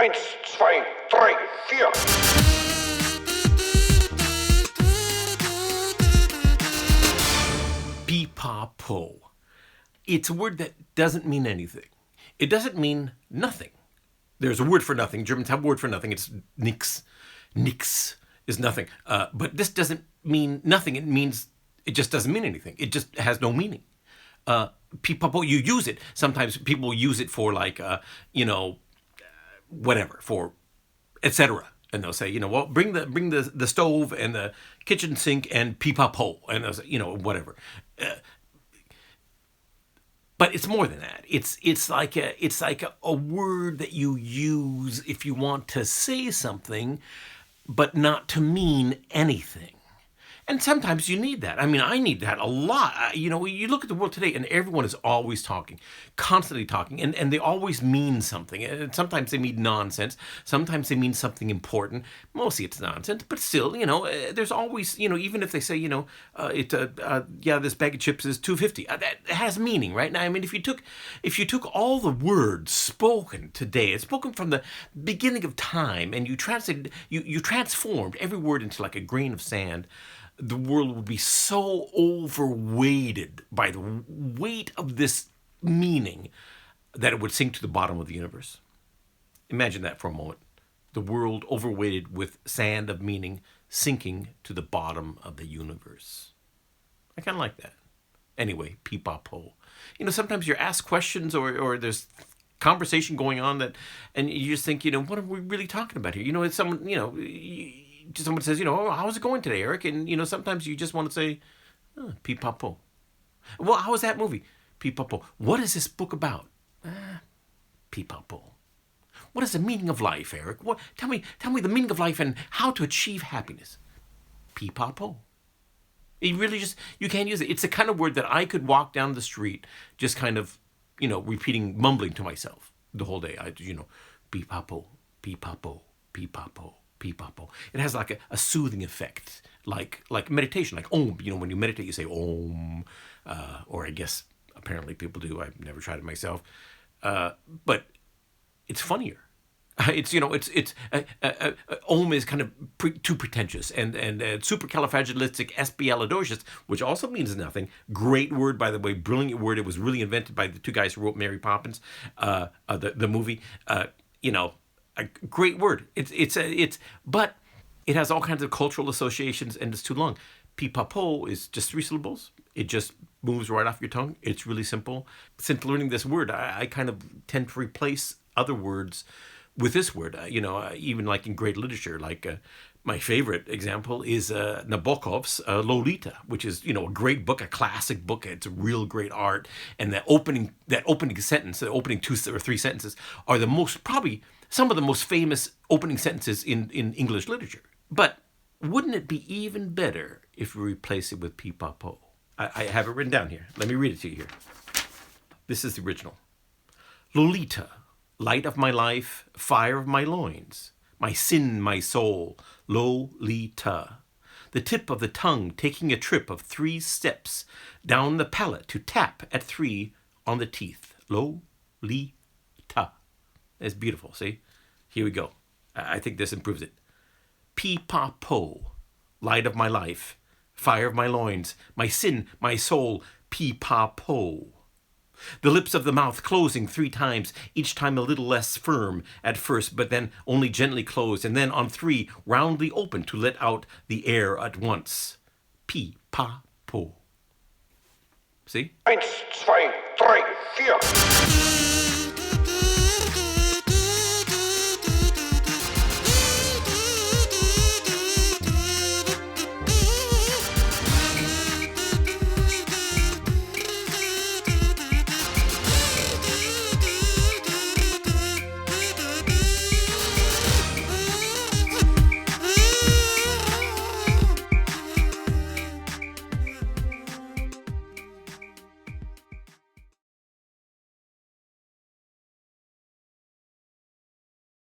1, 2, 3, 4. Pipapo. It's a word that doesn't mean anything. It doesn't mean nothing. There's a word for nothing. Germans have a word for nothing. It's nix. Nix is nothing. But this doesn't mean nothing. It just doesn't mean anything. It just has no meaning. Pipapo, you use it. Sometimes people use it for whatever, for etc. And they'll say, well, bring the stove and the kitchen sink and pipapo, and they'll say, whatever. But it's more than that. It's like a word that you use if you want to say something, but not to mean anything. And sometimes you need that. I mean, I need that a lot. You look at the world today and everyone is always talking, constantly talking, and they always mean something. And sometimes they mean nonsense. Sometimes they mean something important. Mostly it's nonsense, but still, there's always, even if they say, this bag of chips is $2.50, that has meaning, right? Now, I mean, if you took all the words spoken today, it's spoken from the beginning of time, and you transformed every word into like a grain of sand, the world would be so overweighted by the weight of this meaning that it would sink to the bottom of the universe. Imagine that for a moment. The world overweighted with sand of meaning sinking to the bottom of the universe. I kind of like that. Anyway, pipapo. Sometimes you're asked questions or there's conversation going on and you just think, what are we really talking about here? It's someone, someone says, how's it going today, Eric? And, sometimes you just want to say, pipapo. Well, how was that movie? Pipapo. What is this book about? Pipapo. What is the meaning of life, Eric? Tell me the meaning of life and how to achieve happiness. Pipapo. You really you can't use it. It's the kind of word that I could walk down the street just kind of, repeating, mumbling to myself the whole day. Pipapo, pipapo, pipapo. Pipapo. It has like a soothing effect, like meditation, like om. When you meditate, you say om, or I guess apparently people do. I've never tried it myself, but it's funnier. It's om is kind of too pretentious, and supercalifragilisticexpialidocious, which also means nothing. Great word, by the way, brilliant word. It was really invented by the two guys who wrote Mary Poppins, the movie. A great word. But it has all kinds of cultural associations and it's too long. Pipapo is just 3 syllables. It just moves right off your tongue. It's really simple. Since learning this word, I kind of tend to replace other words with this word. Even like in great literature, like my favorite example is Nabokov's Lolita, which is a great book, a classic book. It's real great art, and that opening sentence, the opening 2 or 3 sentences are probably some of the most famous opening sentences in English literature. But wouldn't it be even better if we replace it with pipapo? I have it written down here. Let me read it to you here. This is the original. Lolita, light of my life, fire of my loins, my sin, my soul, Lolita. The tip of the tongue taking a trip of 3 steps down the palate to tap at 3 on the teeth. Lolita. It's beautiful, see? Here we go. I think this improves it. Pipapo, light of my life, fire of my loins, my sin, my soul, pipapo. The lips of the mouth closing 3 times, each time a little less firm at first, but then only gently closed, and then on 3, roundly open to let out the air at once. Pipapo. See? 1, 2,